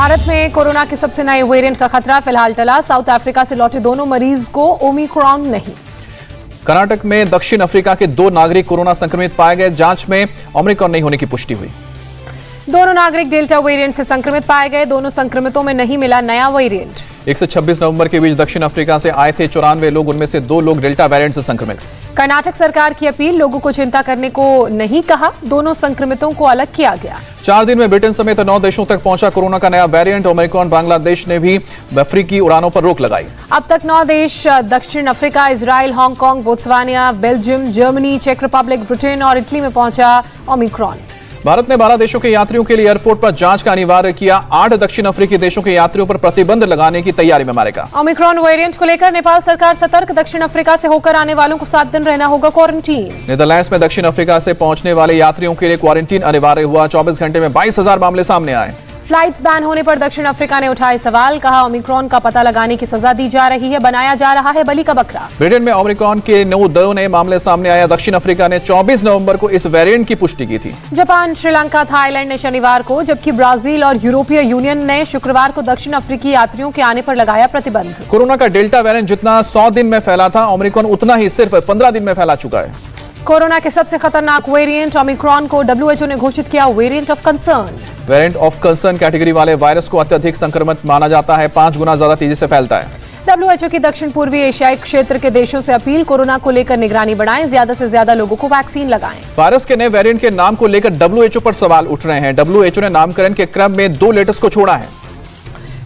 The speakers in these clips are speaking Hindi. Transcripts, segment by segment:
भारत में कोरोना के सबसे नए वेरिएंट का खतरा फिलहाल टला। साउथ अफ्रीका से लौटे दोनों मरीज को ओमिक्रॉन नहीं। कर्नाटक में दक्षिण अफ्रीका के 2 नागरिक कोरोना संक्रमित पाए गए। जांच में ओमिक्रॉन नहीं होने की पुष्टि हुई। दोनों नागरिक डेल्टा वेरिएंट से संक्रमित पाए गए। दोनों संक्रमितों में नहीं मिला नया वेरिएंट। 1 से 26 नवंबर के बीच दक्षिण अफ्रीका से आए थे 94 लोग, उनमें से 2 लोग डेल्टा वेरिएंट से संक्रमित। कर्नाटक सरकार की अपील, लोगों को चिंता करने को नहीं कहा। दोनों संक्रमितों को अलग किया गया। 4 दिन में ब्रिटेन समेत 9 देशों तक पहुंचा कोरोना का नया वेरिएंट ओमिक्रॉन। बांग्लादेश ने भी अफ्रीकी उड़ानों पर रोक लगाई। अब तक 9 देश दक्षिण Africa, Israel, Hong Kong, Botswana, Belgium, Germany, चेक रिपब्लिक, ब्रिटेन और इटली में पहुंचा ओमिक्रॉन। भारत ने 12 देशों के यात्रियों के लिए एयरपोर्ट पर जांच का अनिवार्य किया। 8 दक्षिण अफ्रीकी देशों के यात्रियों पर प्रतिबंध लगाने की तैयारी में मारेगा। ओमिक्रॉन वेरिएंट को लेकर नेपाल सरकार सतर्क। दक्षिण अफ्रीका से होकर आने वालों को 7 दिन रहना होगा क्वारंटीन। नीदरलैंड्स में दक्षिण अफ्रीका से पहुंचने वाले यात्रियों के लिए क्वारंटीन अनिवार्य हुआ। 24 घंटे में 22,000 मामले सामने आए। फ्लाइट्स बैन होने पर दक्षिण अफ्रीका ने उठाए सवाल। कहा, ओमिक्रॉन का पता लगाने की सजा दी जा रही है, बनाया जा रहा है बलि का बकरा। ब्रिटेन में ओमिक्रॉन के 9 नए मामले सामने आया। दक्षिण अफ्रीका ने 24 नवंबर को इस वेरिएंट की पुष्टि की थी। जापान, श्रीलंका, थाईलैंड ने शनिवार को, जबकि ब्राजील और यूरोपीय यूनियन ने शुक्रवार को दक्षिण अफ्रीकी यात्रियों के आने पर लगाया प्रतिबंध। कोरोना का डेल्टा वेरिएंट जितना 100 दिन में फैला था, ओमिक्रॉन उतना ही सिर्फ 15 दिन में फैला चुका है। कोरोना के सबसे खतरनाक वेरिएंट ओमिक्रॉन को WHO ने घोषित किया variant of concern. Variant of concern category वाले वायरस को अत्यधिक संक्रमित माना जाता है। 5 गुना ज्यादा तेजी से फैलता है। WHO की दक्षिण पूर्वी एशियाई क्षेत्र के देशों से अपील, कोरोना को लेकर निगरानी बढ़ाएं, ज्यादा से ज्यादा लोगों को वैक्सीन लगाएं। वायरस के नए वेरिएंट के नाम को लेकर WHO पर सवाल उठ रहे हैं। WHO ने नामकरण के क्रम में 2 लेटर्स को छोड़ा है।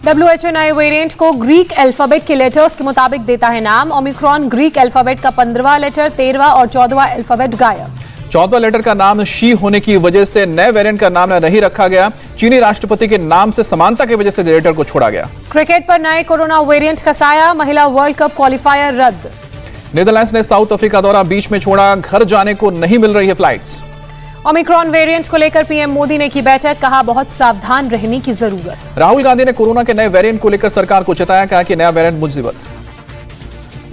WHO नए वेरिएंट को ग्रीक अल्फाबेट के लेटर्स के मुताबिक देता है नाम। ओमिक्रॉन ग्रीक अल्फाबेट का 15वां लेटर, 13वां और 14वां अल्फाबेट गायब। 14वां लेटर का नाम शी होने की वजह से नए वेरिएंट का नाम नहीं रखा गया। चीनी राष्ट्रपति के नाम से समानता की वजह से लेटर को छोड़ा गया। क्रिकेट पर नए कोरोना वेरिएंट का साया, महिला वर्ल्ड कप क्वालिफायर रद्द। नीदरलैंड्स ने साउथ अफ्रीका दौरा बीच में छोड़ा, घर जाने को नहीं मिल रही है फ्लाइट्स। ओमिक्रॉन वेरिएंट को लेकर पीएम मोदी ने की बैठक, कहा बहुत सावधान रहने की जरूरत। राहुल गांधी ने कोरोना के नए वेरिएंट को लेकर सरकार को चेताया, कहा कि नया वेरिएंट मुसीबत।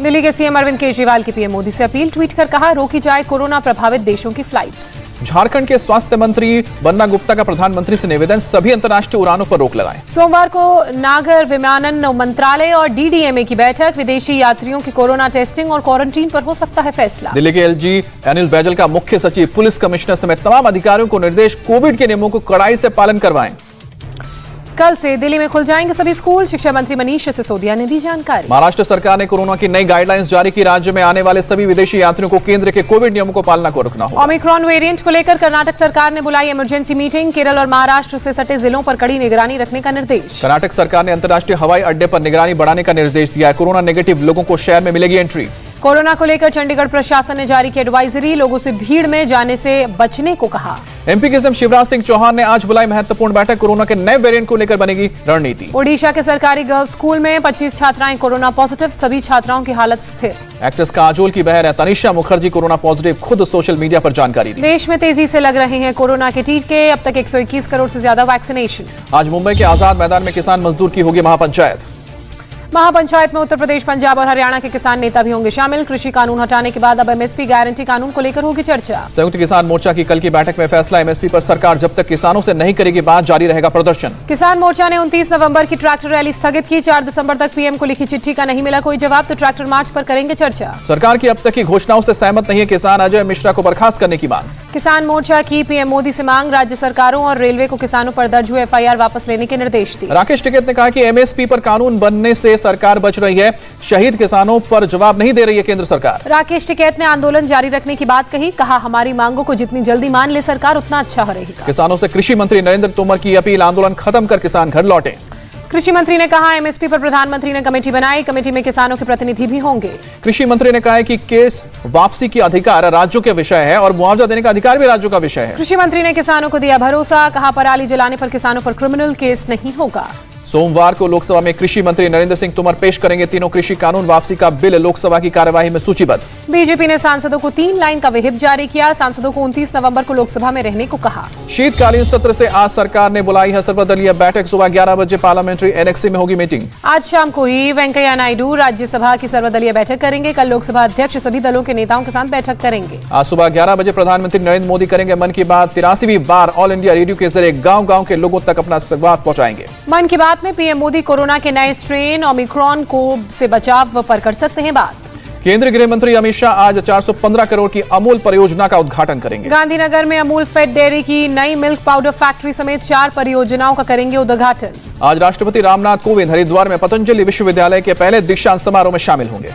दिल्ली के सीएम अरविंद केजरीवाल की पीएम मोदी से अपील, ट्वीट कर कहा, रोकी जाए कोरोना प्रभावित देशों की फ्लाइट्स। झारखंड के स्वास्थ्य मंत्री बन्ना गुप्ता का प्रधानमंत्री से निवेदन, सभी अंतर्राष्ट्रीय उड़ानों पर रोक लगाएं। सोमवार को नागर विमानन मंत्रालय और DDMA की बैठक, विदेशी यात्रियों की कोरोना टेस्टिंग और क्वारंटीन पर हो सकता है फैसला। दिल्ली के LG अनिल बैजल का मुख्य सचिव, पुलिस कमिश्नर समेत तमाम अधिकारियों को निर्देश, कोविड के नियमों को कड़ाई से पालन करवाएं। कल से दिल्ली में खुल जाएंगे सभी स्कूल, शिक्षा मंत्री मनीष सिसोदिया ने दी जानकारी। महाराष्ट्र सरकार ने कोरोना की नई गाइडलाइंस जारी की। राज्य में आने वाले सभी विदेशी यात्रियों को केंद्र के कोविड नियमों को पालना को रखना होगा। ओमिक्रॉन वेरिएंट को लेकर कर्नाटक सरकार ने बुलाई इमरजेंसी मीटिंग, केरल और महाराष्ट्र से सटे जिलों पर कड़ी निगरानी रखने का निर्देश। कर्नाटक सरकार ने अंतर्राष्ट्रीय हवाई अड्डे पर निगरानी बढ़ाने का निर्देश दिया है। कोरोना नेगेटिव लोगों को शहर में मिलेगी एंट्री। कोरोना को लेकर चंडीगढ़ प्रशासन ने जारी की एडवाइजरी, लोगों से भीड़ में जाने से बचने को कहा। MP के सीएम शिवराज सिंह चौहान ने आज बुलाई महत्वपूर्ण बैठक, कोरोना के नए वेरिएंट को लेकर बनेगी रणनीति। ओडिशा के सरकारी गर्ल्स स्कूल में 25 छात्राएं कोरोना पॉजिटिव, सभी छात्राओं की हालत स्थिर। एक्ट्रेस काजोल की बहन है तनिषा मुखर्जी कोरोना पॉजिटिव, खुद सोशल मीडिया पर जानकारी दी। देश में तेजी से लग रहे हैं कोरोना के टीके, अब तक 121 करोड़ से ज्यादा वैक्सीनेशन। आज मुंबई के आजाद मैदान में किसान मजदूर की होगी महापंचायत। महापंचायत में उत्तर प्रदेश, पंजाब और हरियाणा के किसान नेता भी होंगे शामिल। कृषि कानून हटाने के बाद अब MSP गारंटी कानून को लेकर होगी चर्चा। संयुक्त किसान मोर्चा की कल की बैठक में फैसला, MSP पर सरकार जब तक किसानों से नहीं करेगी बात, जारी रहेगा प्रदर्शन। किसान मोर्चा ने 29 नवंबर की ट्रैक्टर रैली स्थगित की। 4 दिसंबर तक पीएम को लिखी चिट्ठी का नहीं मिला कोई जवाब, तो ट्रैक्टर मार्च पर करेंगे चर्चा। सरकार की अब तक की घोषणाओं से सहमत नहीं है किसान, अजय मिश्रा को बर्खास्त करने की मांग। किसान मोर्चा की पीएम मोदी से मांग, राज्य सरकारों और रेलवे को किसानों पर दर्ज हुए FIR वापस लेने के निर्देश दिए। राकेश टिकैत ने कहा कि MSP पर कानून बनने से सरकार बच रही है, शहीद किसानों पर जवाब नहीं दे रही है केंद्र सरकार। राकेश टिकैत ने आंदोलन जारी रखने की बात कही, कहा हमारी मांगों को जितनी जल्दी मान ले सरकार उतना अच्छा रहेगा। किसानों से कृषि मंत्री नरेंद्र तोमर की अपील, आंदोलन खत्म कर किसान घर लौटे। कृषि मंत्री ने कहा, MSP पर प्रधानमंत्री ने कमेटी बनाई, कमेटी में किसानों के प्रतिनिधि भी होंगे। कृषि मंत्री ने कहा है कि केस वापसी की अधिकार राज्यों के विषय है और मुआवजा देने का अधिकार भी राज्यों का विषय है। कृषि मंत्री ने किसानों को दिया भरोसा, कहा पराली जलाने पर किसानों पर क्रिमिनल केस नहीं होगा। सोमवार को लोकसभा में कृषि मंत्री नरेंद्र सिंह तोमर पेश करेंगे तीनों कृषि कानून वापसी का बिल, लोकसभा की कार्यवाही में सूचीबद्ध। बीजेपी ने सांसदों को 3 लाइन का व्हिप जारी किया, सांसदों को 29 नवंबर को लोकसभा में रहने को कहा। शीतकालीन सत्र से आज सरकार ने बुलाई है सर्वदलीय बैठक, सुबह 11 बजे पार्लियामेंट्री एनेक्सी में होगी मीटिंग। आज शाम को ही वेंकैया नायडू राज्यसभा की सर्वदलीय बैठक करेंगे। कल लोकसभा अध्यक्ष सभी दलों के नेताओं के साथ बैठक करेंगे। आज सुबह 11 बजे प्रधानमंत्री नरेंद्र मोदी करेंगे मन की बात, 83वीं बार ऑल इंडिया रेडियो के जरिए गांव-गांव के लोगों तक अपना संवाद पहुंचाएंगे। मन की बात में पीएम मोदी कोरोना के नए स्ट्रेन ओमिक्रॉन को से बचाव पर कर सकते हैं बात। केंद्रीय गृह मंत्री अमित शाह आज 415 करोड़ की अमूल परियोजना का उद्घाटन करेंगे। गांधीनगर में अमूल फेड डेयरी की नई मिल्क पाउडर फैक्ट्री समेत 4 परियोजनाओं का करेंगे उद्घाटन। आज राष्ट्रपति रामनाथ कोविंद हरिद्वार में पतंजलि विश्वविद्यालय के पहले दीक्षांत समारोह में शामिल होंगे।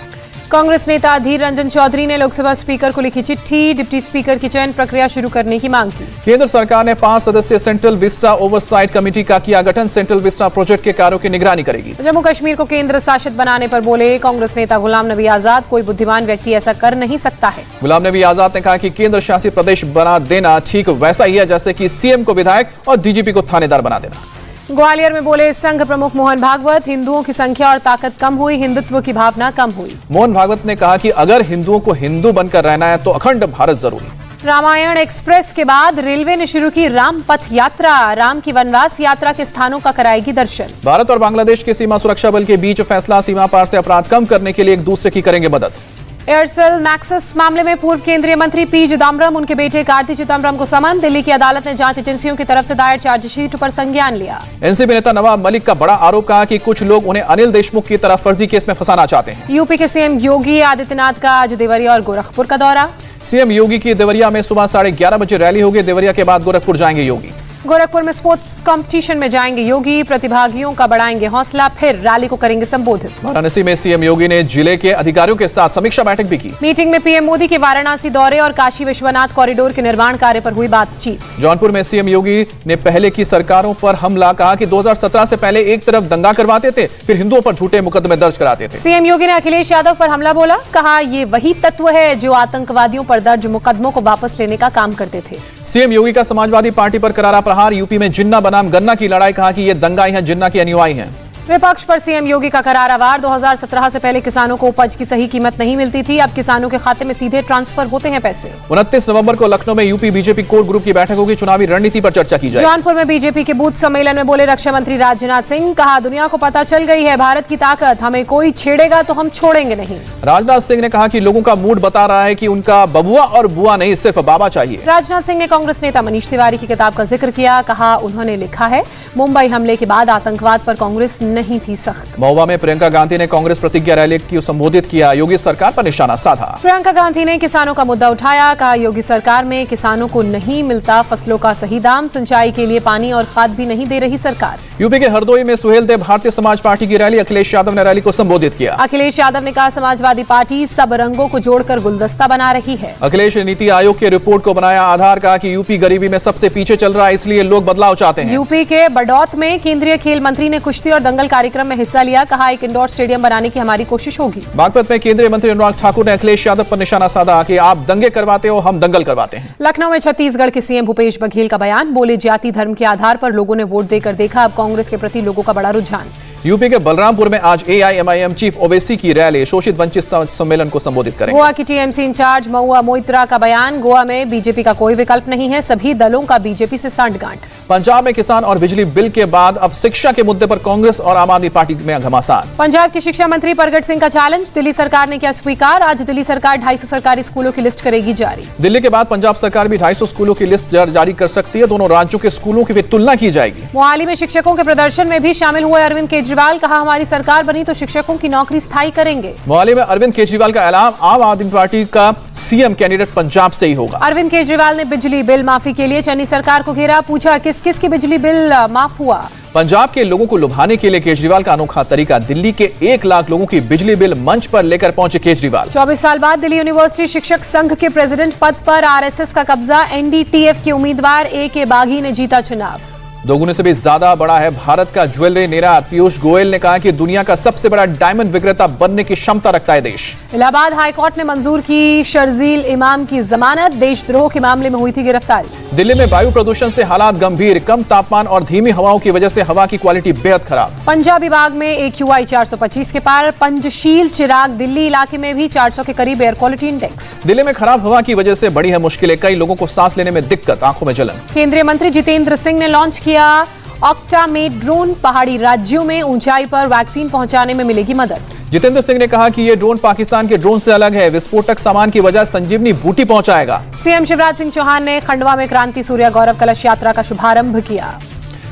कांग्रेस नेता अधीर रंजन चौधरी ने लोकसभा स्पीकर को लिखी चिट्ठी, डिप्टी स्पीकर की चयन प्रक्रिया शुरू करने की मांग की। केंद्र सरकार ने 5 सदस्यीय सेंट्रल विस्टा ओवरसाइट कमेटी का किया गठन, सेंट्रल विस्टा प्रोजेक्ट के कार्यों की निगरानी करेगी। जम्मू कश्मीर को केंद्र शासित बनाने पर बोले कांग्रेस नेता गुलाम नबी आजाद, कोई बुद्धिमान व्यक्ति ऐसा कर नहीं सकता है। गुलाम नबी आजाद ने कहा कि केंद्र शासित प्रदेश बना देना ठीक वैसा ही है जैसे कि सीएम को विधायक और डीजीपी को थानेदार बना देना। ग्वालियर में बोले संघ प्रमुख मोहन भागवत, हिंदुओं की संख्या और ताकत कम हुई, हिंदुत्व की भावना कम हुई। मोहन भागवत ने कहा कि अगर हिंदुओं को हिंदू बनकर रहना है तो अखंड भारत जरूरी। रामायण एक्सप्रेस के बाद रेलवे ने शुरू की राम पथ यात्रा, राम की वनवास यात्रा के स्थानों का कराएगी दर्शन। भारत और बांग्लादेश के सीमा सुरक्षा बल के बीच फैसला, सीमा पार से अपराध कम करने के लिए एक दूसरे की करेंगे मदद। एयरसेल मैक्सिस मामले में पूर्व केंद्रीय मंत्री पी चिदम्बरम, उनके बेटे कार्ति चिदम्बरम को समन, दिल्ली की अदालत ने जांच एजेंसियों की तरफ से दायर चार्जशीट पर संज्ञान लिया। एनसीपी नेता नवाब मलिक का बड़ा आरोप, कहा कि कुछ लोग उन्हें अनिल देशमुख की तरह फर्जी केस में फंसाना चाहते हैं। यूपी के सीएम योगी आदित्यनाथ का आज देवरिया और गोरखपुर का दौरा। सीएम योगी की देवरिया में सुबह 11:30 बजे रैली होगी। देवरिया के बाद गोरखपुर जाएंगे योगी। गोरखपुर में स्पोर्ट्स कंपटीशन में जाएंगे योगी, प्रतिभागियों का बढ़ाएंगे हौसला, फिर रैली को करेंगे संबोधित। वाराणसी में सीएम योगी ने जिले के अधिकारियों के साथ समीक्षा बैठक भी की। मीटिंग में पीएम मोदी के वाराणसी दौरे और काशी विश्वनाथ कॉरिडोर के निर्माण कार्य पर हुई बातचीत। जौनपुर में सीएम योगी ने पहले की सरकारों पर हमला, कहा कि 2017 से पहले एक तरफ दंगा करवाते थे, फिर हिंदुओं पर झूठे मुकदमे दर्ज कराते थे। सीएम योगी ने अखिलेश यादव पर हमला बोला, कहा ये वही तत्व है जो आतंकवादियों पर दर्ज मुकदमों को वापस लेने का काम करते थे। सीएम योगी का समाजवादी पार्टी पर करारा प्रहार, यूपी में जिन्ना बनाम गन्ना की लड़ाई, कहा कि ये दंगाई हैं, जिन्ना की अनुयायी हैं। विपक्ष पर सीएम योगी का करारा वार, 2017 से पहले किसानों को उपज की सही कीमत नहीं मिलती थी, अब किसानों के खाते में सीधे ट्रांसफर होते हैं पैसे। 29 नवंबर को लखनऊ में यूपी बीजेपी कोर ग्रुप की बैठक होगी, चुनावी रणनीति पर चर्चा की जाएगी। जौनपुर में बीजेपी के बूथ सम्मेलन में बोले रक्षा मंत्री राजनाथ सिंह, कहा दुनिया को पता चल गई है भारत की ताकत, हमें कोई छेड़ेगा तो हम छोड़ेंगे नहीं। राजनाथ सिंह ने कहा कि लोगों का मूड बता रहा है कि उनका बबुआ और बुआ नहीं, सिर्फ बाबा चाहिए। राजनाथ सिंह ने कांग्रेस नेता मनीष तिवारी की किताब का जिक्र किया, कहा उन्होंने लिखा है मुंबई हमले के बाद आतंकवाद पर कांग्रेस नहीं थी सख्त। महुआ में प्रियंका गांधी ने कांग्रेस प्रतिज्ञा रैली को संबोधित किया, योगी सरकार पर निशाना साधा। प्रियंका गांधी ने किसानों का मुद्दा उठाया, कहा योगी सरकार में किसानों को नहीं मिलता फसलों का सही दाम, सिंचाई के लिए पानी और खाद भी नहीं दे रही सरकार। यूपी के हरदोई में सुहेल देव भारतीय समाज पार्टी की रैली, अखिलेश यादव ने रैली को संबोधित किया। अखिलेश यादव ने कहा समाजवादी पार्टी सब रंगों को जोड़कर गुलदस्ता बना रही है। अखिलेश ने नीति आयोग की रिपोर्ट को बनाया आधार, कहा कि यूपी गरीबी में सबसे पीछे चल रहा है, इसलिए लोग बदलाव चाहते हैं। यूपी के बडौत में केंद्रीय खेल मंत्री ने कुश्ती और दंगल कार्यक्रम में हिस्सा लिया, कहा एक इंडोर स्टेडियम बनाने की हमारी कोशिश होगी। बागपत में केंद्रीय मंत्री अनुराग ठाकुर ने अखिलेश यादव पर निशाना साधा कि आप दंगे करवाते हो, हम दंगल करवाते हैं। लखनऊ में छत्तीसगढ़ के सीएम भूपेश बघेल का बयान, बोले जाति धर्म के आधार पर लोगों ने वोट देकर देखा, अब कांग्रेस के प्रति लोगों का बड़ा रुझान। यूपी के बलरामपुर में आज एआईएमआईएम चीफ ओवैसी की रैली, शोषित वंचित सम्मेलन को संबोधित करेंगे। गोवा की टीएमसी इंचार्ज महुआ मोइत्रा का बयान, गोवा में बीजेपी का कोई विकल्प नहीं है, सभी दलों का बीजेपी से सांठगांठ। पंजाब में किसान और बिजली बिल के बाद अब शिक्षा के मुद्दे पर कांग्रेस और आम आदमी पार्टी में घमासान। पंजाब के शिक्षा मंत्री प्रगट सिंह का चैलेंज, दिल्ली सरकार ने किया स्वीकार, आज दिल्ली सरकार 250 सरकारी स्कूलों की लिस्ट करेगी जारी। दिल्ली के बाद पंजाब सरकार भी 250 स्कूलों की लिस्ट जारी कर सकती है, दोनों राज्यों के स्कूलों की भी तुलना की जाएगी। मोहाली में शिक्षकों के प्रदर्शन में भी शामिल हुए अरविंद केजरीवाल, कहा हमारी सरकार बनी तो शिक्षकों की नौकरी स्थायी करेंगे। मोहाली में अरविंद केजरीवाल का ऐलान, आम आदमी पार्टी का सीएम कैंडिडेट पंजाब से ही होगा। अरविंद केजरीवाल ने बिजली बिल माफी के लिए चन्नी सरकार को घेरा, पूछा किस किस की बिजली बिल माफ हुआ। पंजाब के लोगों को लुभाने के लिए केजरीवाल का अनोखा तरीका, दिल्ली के 1 लाख लोगों की बिजली बिल मंच पर लेकर पहुंचे केजरीवाल। 24 साल बाद दिल्ली यूनिवर्सिटी शिक्षक संघ के प्रेसिडेंट पद पर आरएसएस का कब्जा, एनडीटीएफ के उम्मीदवार ए.के. बागी ने जीता चुनाव। दोगुने से भी ज्यादा बड़ा है भारत का ज्वेलरी निर्यात, पीयूष गोयल ने कहा कि दुनिया का सबसे बड़ा डायमंड विक्रेता बनने की क्षमता रखता है देश। इलाहाबाद हाईकोर्ट ने मंजूर की शर्जील इमाम की जमानत, देशद्रोह के मामले में हुई थी गिरफ्तारी। दिल्ली में वायु प्रदूषण से हालात गंभीर, कम तापमान और धीमी हवाओं की वजह से हवा की क्वालिटी बेहद खराब। पंजाब विभाग में AQI 425 के पार, पंचशील चिराग दिल्ली इलाके में भी 400 के करीब एयर क्वालिटी इंडेक्स। दिल्ली में खराब हवा की वजह से बढ़ी है मुश्किलें, कई लोगों को सांस लेने में दिक्कत, आंखों में जलन। केंद्रीय मंत्री जितेंद्र सिंह ने लॉन्च किया ऑक्टा में ड्रोन, पहाड़ी राज्यों में ऊंचाई पर वैक्सीन पहुंचाने में मिलेगी मदद। जितेंद्र सिंह ने कहा कि ये ड्रोन पाकिस्तान के ड्रोन से अलग है, विस्फोटक सामान की वजह संजीवनी बूटी पहुंचाएगा। सीएम शिवराज सिंह चौहान ने खंडवा में क्रांति सूर्य गौरव कलश यात्रा का शुभारंभ किया।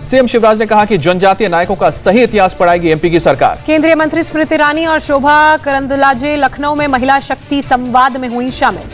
सीएम शिवराज ने कहा कि जनजातीय नायकों का सही इतिहास पढ़ाएगी एमपी की सरकार। केंद्रीय मंत्री स्मृति ईरानी और शोभा करंदलाजे लखनऊ में महिला शक्ति संवाद में हुई शामिल।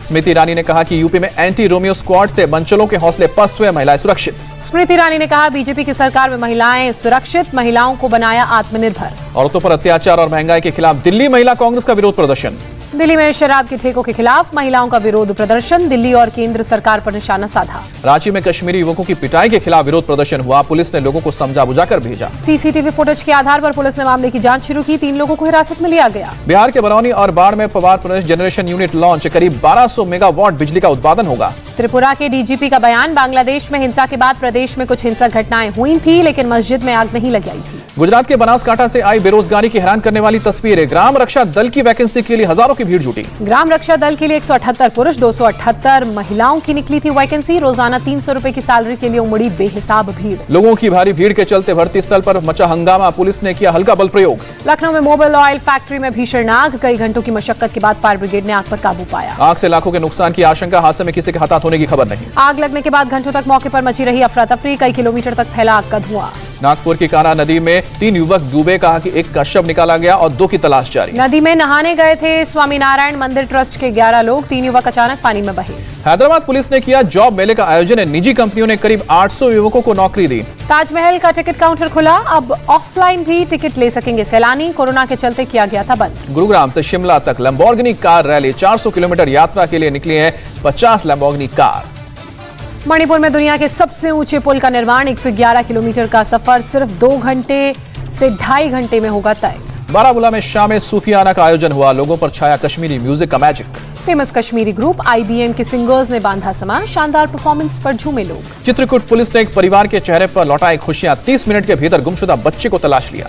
स्मृति ईरानी ने कहा कि यूपी में एंटी रोमियो स्क्वाड से मंचलों के हौसले पस्त हुए, महिलाएं सुरक्षित। स्मृति ईरानी ने कहा बीजेपी की सरकार में महिलाएं सुरक्षित, महिलाओं को बनाया आत्मनिर्भर। औरतों पर अत्याचार और महंगाई के खिलाफ दिल्ली महिला कांग्रेस का विरोध प्रदर्शन। दिल्ली में शराब के ठेकों के खिलाफ महिलाओं का विरोध प्रदर्शन, दिल्ली और केंद्र सरकार पर निशाना साधा। रांची में कश्मीरी युवकों की पिटाई के खिलाफ विरोध प्रदर्शन हुआ, पुलिस ने लोगों को समझा बुझाकर भेजा। सीसीटीवी फुटेज के आधार पर पुलिस ने मामले की जांच शुरू की, 3 लोगों को हिरासत में लिया गया। बिहार के बरौनी और बाढ़ में पवार प्रदेश जनरेशन यूनिट लॉन्च, करीब 1200 मेगावाट बिजली का उत्पादन होगा। त्रिपुरा के डीजीपी का बयान, बांग्लादेश में हिंसा के बाद प्रदेश में कुछ हिंसक घटनाएं हुई थी, लेकिन मस्जिद में आग नहीं लगाई थी। गुजरात के बनासकांठा से आई बेरोजगारी की हैरान करने वाली तस्वीरें, ग्राम रक्षा दल की वैकेंसी के लिए हजारों की भीड़ जुटी। ग्राम रक्षा दल के लिए 178 पुरुष, 278 महिलाओं की निकली थी वैकेंसी। रोजाना 300 रुपए की सैलरी के लिए उमड़ी बेहिसाब भीड़। लोगों की भारी भीड़ के चलते भर्ती स्थल पर मचा हंगामा, पुलिस ने किया हल्का बल प्रयोग। लखनऊ में मोबिल ऑयल फैक्ट्री में भीषण आग, कई घंटों की मशक्कत के बाद फायर ब्रिगेड ने आग पर काबू पाया। आग से लाखों के नुकसान की आशंका, हादसे में किसी के हताहत होने की खबर नहीं। आग लगने के बाद घंटों तक मौके पर मची रही अफरा तफरी, कई किलोमीटर तक फैला आग का धुआं। नागपुर की कान्हा नदी में 3 युवक डूबे, कहा कि एक का शव निकाला गया और 2 की तलाश जारी। नदी में नहाने गए थे स्वामीनारायण मंदिर ट्रस्ट के 11 लोग, 3 युवक अचानक पानी में बहे। हैदराबाद पुलिस ने किया जॉब मेले का आयोजन, निजी कंपनियों ने करीब 800 युवकों को नौकरी दी। ताजमहल का टिकट काउंटर खुला, अब ऑफलाइन भी टिकट ले सकेंगे सैलानी, कोरोना के चलते किया गया था बंद। गुरुग्राम से शिमला तक लैम्बोर्गिनी कार रैली, 400 किलोमीटर यात्रा के लिए निकली है 50 लैम्बोर्गिनी कार। मणिपुर में दुनिया के सबसे ऊंचे पुल का निर्माण, 111 किलोमीटर का सफर सिर्फ 2 घंटे से 2.5 घंटे में होगा तय। बारामूला में शाम सूफियाना का आयोजन हुआ, लोगों पर छाया कश्मीरी म्यूजिक का magic. Famous Kashmiri group IBM के सिंगर्स ने बांधा समा, शानदार परफॉर्मेंस पर झूमे लोग। चित्रकूट पुलिस ने एक परिवार के चेहरे पर लौटाई खुशियां, 30 मिनट के भीतर गुमशुदा बच्चे को तलाश लिया।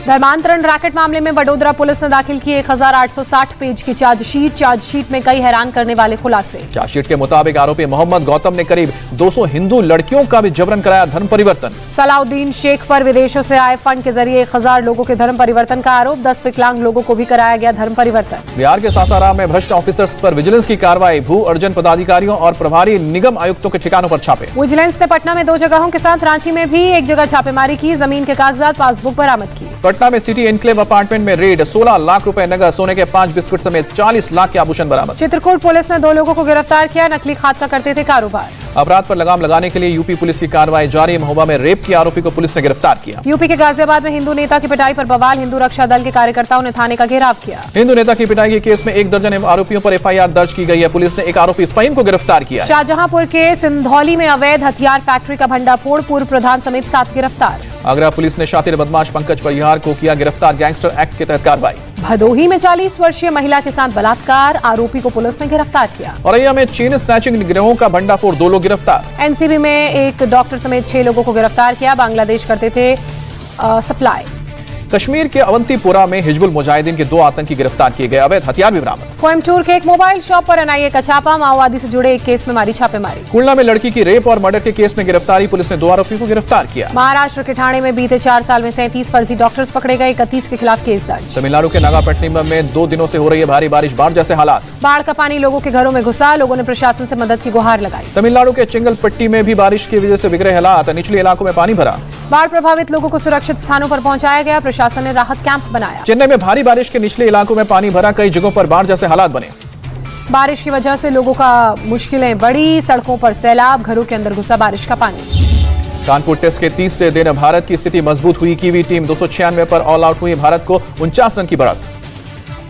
धर्मांतरण रैकेट मामले में वडोदरा पुलिस ने दाखिल की 1860 पेज की चार्जशीट में कई हैरान करने वाले खुलासे। चार्जशीट के मुताबिक आरोपी मोहम्मद गौतम ने करीब 200 हिंदू लड़कियों का भी जबरन कराया धर्म परिवर्तन। सलाउद्दीन शेख पर विदेशों से आए फंड के जरिए 1000 लोगों के धर्म परिवर्तन का आरोप, 10 विकलांग लोगों को भी कराया गया धर्म परिवर्तन। बिहार के सासाराम में भ्रष्ट ऑफिसर्स पर विजिलेंस की कार्रवाई, भू अर्जन पदाधिकारियों और प्रभारी निगम आयुक्तों के ठिकानों पर छापे। विजिलेंस ने पटना में 2 जगहों के साथ रांची में भी 1 जगह छापेमारी की, जमीन के कागजात पासबुक बरामद की। पटना में सिटी एनक्लेव अपार्टमेंट में रेड, 16 लाख रुपए नगद, सोने के 5 बिस्कुट समेत 40 लाख के आभूषण बरामद। चित्रकूट पुलिस ने 2 लोगों को गिरफ्तार किया, नकली खाद का करते थे कारोबार। अपराध पर लगाम लगाने के लिए यूपी पुलिस की कार्रवाई जारी, महोबा में रेप के आरोपी को पुलिस ने गिरफ्तार किया। यूपी के गाजियाबाद में हिंदू नेता की पिटाई पर बवाल, हिंदू रक्षा दल के कार्यकर्ताओं ने थाने का घेराव किया। हिंदू नेता की पिटाई के केस में 1 दर्जन आरोपियों पर FIR दर्ज की गई है, पुलिस ने एक आरोपी फहीम को गिरफ्तार किया। शाहजहांपुर के सिंधौली में अवैध हथियार फैक्ट्री का भंडाफोड़, पूर्व प्रधान समेत 7 गिरफ्तार। आगरा पुलिस ने शातिर बदमाश पंकज परिहार को किया गिरफ्तार, गैंगस्टर एक्ट के तहत कार्रवाई। भदोही में 40 वर्षीय महिला के साथ बलात्कार, आरोपी को पुलिस ने गिरफ्तार किया। औरैया में चेन स्नैचिंग गिरोह का भंडाफोड़, 2 लोग गिरफ्तार। एनसीबी में एक डॉक्टर समेत 6 लोगों को गिरफ्तार किया, बांग्लादेश करते थे सप्लाई। कश्मीर के अवंतीपोरा में हिजबुल मुजाहिदीन के 2 आतंकी गिरफ्तार किए गए, अवैध हथियार भी बरामद। कोयम्बटूर के एक मोबाइल शॉप पर NIA का छापा, माओवादी से जुड़े एक केस में मारी छापेमारी। खुलना में लड़की की रेप और मर्डर के केस में गिरफ्तारी, पुलिस ने 2 आरोपियों को गिरफ्तार किया। महाराष्ट्र के ठाणे में बीते 4 साल में 37 फर्जी डॉक्टर्स पकड़े गए, 31 के खिलाफ केस दर्ज। तमिलनाडु के नागापट्टिनम में 2 दिनों से हो रही है भारी बारिश, बाढ़ जैसे हालात। बाढ़ का पानी लोगों के घरों में घुसा, लोगों ने प्रशासन से मदद की गुहार लगाई। तमिलनाडु के चेंगलपट्टी में भी बारिश की वजह से बिगड़े हालात, निचले इलाकों में पानी भरा। बाढ़ प्रभावित लोगों को सुरक्षित स्थानों पर पहुंचाया गया, प्रशासन ने राहत कैंप बनाया। चेन्नई में भारी बारिश के निचले इलाकों में पानी भरा, कई जगहों पर बाढ़ जैसे हालात बने। बारिश की वजह से लोगों का मुश्किलें बढ़ी, सड़कों पर सैलाब, घरों के अंदर घुसा बारिश का पानी। कानपुर टेस्ट के तीसरे दिन भारत की स्थिति मजबूत हुई, कीवी टीम 296 पर ऑल आउट हुई, भारत को 49 रन की बढ़त।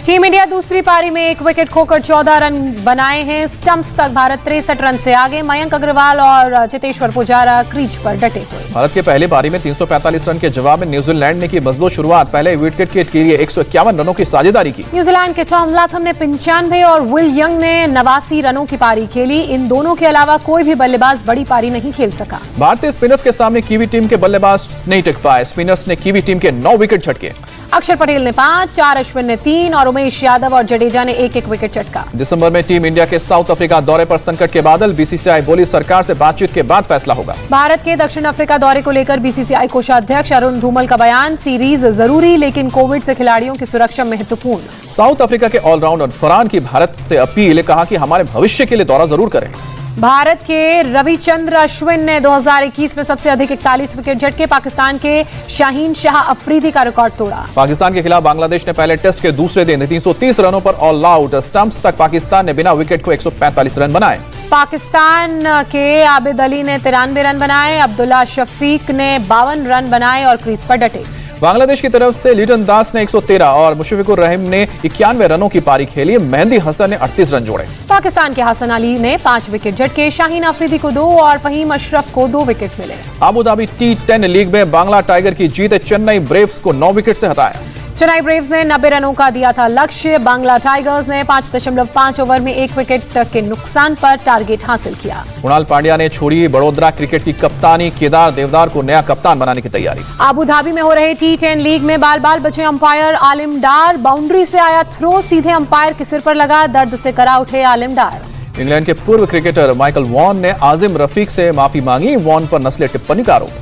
टीम इंडिया दूसरी पारी में 1 विकेट खोकर 14 रन बनाए हैं, स्टंप्स तक भारत 63 रन से आगे। मयंक अग्रवाल और चेतेश्वर पुजारा क्रीज पर डटे हुए। भारत के पहली पारी में 345 रन के जवाब में न्यूजीलैंड ने की मजबूत शुरुआत, पहले विकेट के लिए 151 रनों की साझेदारी की। न्यूजीलैंड के टॉम लाथम ने 95 और विल यंग ने 89 रनों की पारी खेली। इन दोनों के अलावा कोई भी बल्लेबाज बड़ी पारी नहीं खेल सका। भारतीय स्पिनर्स के सामने कीवी टीम के बल्लेबाज नहीं टिक पाए, स्पिनर्स ने कीवी टीम के 9 विकेट झटके। अक्षर पटेल ने 5, 4 अश्विन ने 3 और उमेश यादव और जडेजा ने 1-1 विकेट चटका। दिसंबर में टीम इंडिया के साउथ अफ्रीका दौरे पर संकट के बादल, बीसीसीआई बोली सरकार से बातचीत के बाद फैसला होगा। भारत के दक्षिण अफ्रीका दौरे को लेकर बीसीसीआई कोषाध्यक्ष अरुण धूमल का बयान, सीरीज जरूरी लेकिन कोविड से खिलाड़ियों की सुरक्षा महत्वपूर्ण। साउथ अफ्रीका के ऑलराउंडर फरहान की भारत से अपील, कहा कि हमारे भविष्य के लिए दौरा जरूर करें। भारत के रविचंद्र अश्विन ने 2021 में सबसे अधिक 41 विकेट झटके। पाकिस्तान के शाहीन शाह अफरीदी का रिकॉर्ड तोड़ा। पाकिस्तान के खिलाफ बांग्लादेश ने पहले टेस्ट के दूसरे दिन 330 रनों पर ऑल आउट। स्टंप्स तक पाकिस्तान ने बिना विकेट को 145 रन बनाए। पाकिस्तान के आबिद अली ने 93 रन बनाए। अब्दुल्ला शफीक ने 52 रन बनाए और क्रीज पर डटे। बांग्लादेश की तरफ से लिटन दास ने 113 और मुशफिकुर रहीम ने 91 रनों की पारी खेली। मेहंदी हसन ने 38 रन जोड़े। पाकिस्तान के हसन अली ने 5 विकेट झटके। शाहीन अफरीदी को 2 और फहीम अशरफ को 2 विकेट मिले। अबू धाबी T10 लीग में बांग्ला टाइगर की जीत। चेन्नई ब्रेव्स को 9 विकेट से हटाया। चेन्नई ब्रेव्स ने 90 रनों का दिया था लक्ष्य। बांग्ला टाइगर्स ने 5.5 ओवर में 1 विकेट के नुकसान पर टारगेट हासिल किया। कुणाल पांड्या ने छोड़ी बड़ोदरा क्रिकेट की कप्तानी। केदार देवदार को नया कप्तान बनाने की तैयारी। अबू धाबी में हो रहे T10 लीग में बाल बाल बचे अंपायर आलिम डार। बाउंड्री से आया थ्रो सीधे अंपायर के सिर पर लगा। दर्द से करा उठे आलिम डार। इंग्लैंड के पूर्व क्रिकेटर माइकल वॉन ने आजिम रफीक से माफी मांगी। वॉन पर नस्लीय टिप्पणी का आरोप।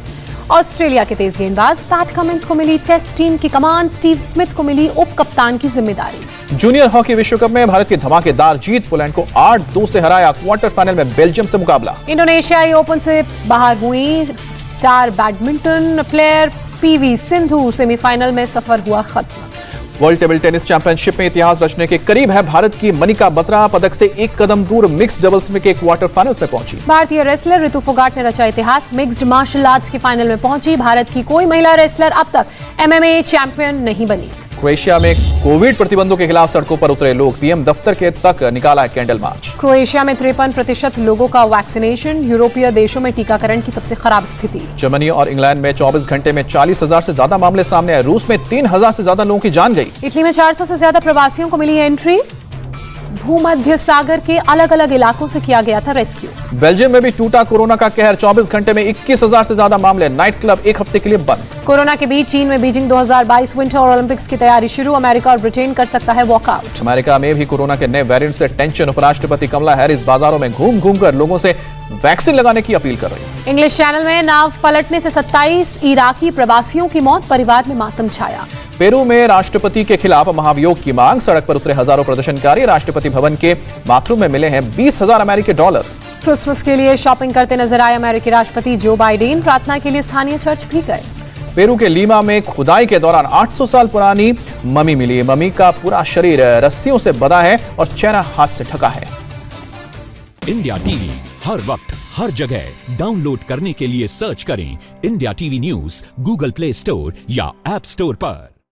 ऑस्ट्रेलिया के तेज गेंदबाज पैट कमिंस को मिली टेस्ट टीम की कमान। स्टीव स्मिथ को मिली उप कप्तान की जिम्मेदारी। जूनियर हॉकी विश्व कप में भारत की धमाकेदार जीत। पोलैंड को 8-2 से हराया। क्वार्टर फाइनल में बेल्जियम से मुकाबला। इंडोनेशियाई ओपन से बाहर हुई star badminton player PV Sindhu semifinal में सफर हुआ खत्म। वर्ल्ड टेबल टेनिस चैंपियनशिप में इतिहास रचने के करीब है भारत की मनिका बत्रा। पदक से 1 कदम दूर। मिक्स्ड डबल्स में के क्वार्टर फाइनल में पहुंची। भारतीय रेसलर ऋतु फोगाट ने रचा इतिहास। मिक्स्ड मार्शल आर्ट्स के फाइनल में पहुंची। भारत की कोई महिला रेसलर अब तक MMA चैंपियन नहीं बनी। क्रोएशिया में कोविड प्रतिबंधों के खिलाफ सड़कों पर उतरे लोग। पीएम दफ्तर के तक निकाला कैंडल मार्च। क्रोएशिया में 53% लोगों का वैक्सीनेशन। यूरोपीय देशों में टीकाकरण की सबसे खराब स्थिति। जर्मनी और इंग्लैंड में 24 घंटे में 40,000 से ज्यादा मामले सामने आए। रूस में 3,000 से ज्यादा लोगों की जान गई। इटली में 400 से ज्यादा प्रवासियों को मिली एंट्री। भूमध्य सागर के अलग अलग इलाकों से किया गया था रेस्क्यू। बेल्जियम में भी टूटा कोरोना का कहर। 24 घंटे में 21,000 से ज्यादा मामले। नाइट क्लब 1 हफ्ते के लिए बंद। कोरोना के बीच चीन में बीजिंग 2022 विंटर ओलंपिक्स की तैयारी शुरू। अमेरिका और ब्रिटेन कर सकता है वॉकआउट। अमेरिका में भी कोरोना के नए वेरिएंट से टेंशन। उपराष्ट्रपति कमला हैरिस बाजारों में घूम घूम कर लोगों से वैक्सीन लगाने की अपील कर रही है। इंग्लिश चैनल में नाव पलटने से 27 इराकी प्रवासियों की मौत। परिवार में मातम छाया। पेरू में राष्ट्रपति के खिलाफ महाभियोग की मांग। सड़क पर उतरे हजारों प्रदर्शनकारी। राष्ट्रपति भवन के बाथरूम में मिले हैं $20,000 अमेरिकी डॉलर। क्रिसमस के लिए शॉपिंग करते नजर आए अमेरिकी राष्ट्रपति जो बाइडेन। प्रार्थना के लिए स्थानीय चर्च भी गए। पेरू के लीमा में खुदाई के दौरान 800 साल पुरानी ममी मिली। ममी का पूरा शरीर रस्सियों से बंधा है और चेहरा हाथ से ढका है। इंडिया टीवी हर वक्त हर जगह डाउनलोड करने के लिए सर्च करें India TV news Google play store या ऐप स्टोर पर।